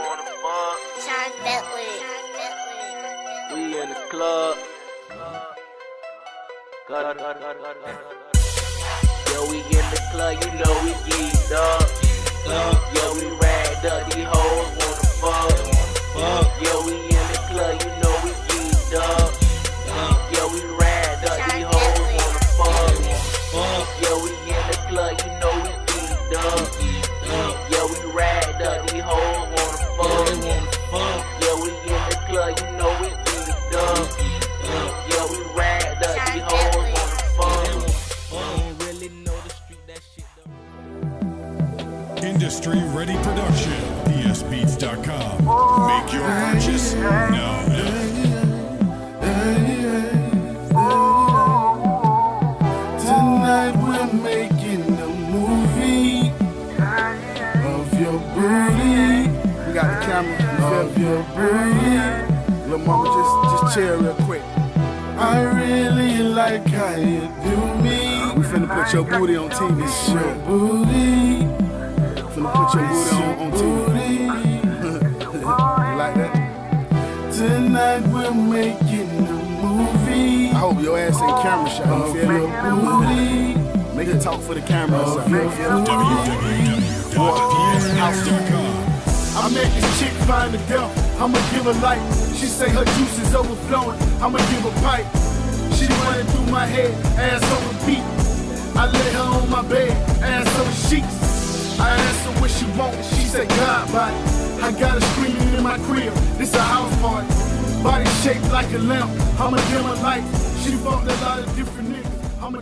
wanna fuck. We in the club. Yo, we in the club, you know we geeked up. Yo, we ragged up, these hoes wanna fuck. Yo, we in the club, you know we geeked up. Yo, we ragged up, these hoes wanna fuck. Yo, we in the club, you know we geeked up. Yo, we ragged up, these hoes wanna fuck. Yo, we in the club, you know we geeked up. Yo, we ragged up, these hoes wanna fuck. Industry Ready Production, psbeats.com. Make your purchase now. Tonight we're making a movie of your booty. We got the camera of your booty. Little mama, just chill real quick. I really like how you do me. We finna put your booty on TV. It's your booty. Finna put your booty on TV. Like that? Tonight we're making a movie. I hope your ass ain't camera shot. You feel me? Booty. Make it talk for the camera. www.psbeats.com. I make this chick find a girl. I'ma give her light. She say her juice is overflowing. I'ma give her pipe. She running through my head, ass on the beat. I lay her on my bed, ass on the sheets. I asked her what she want, she said God body. I got her screaming in my crib, this a house party. Body shaped like a lamp, I'ma give her life. She fucked a lot of different niggas, I'ma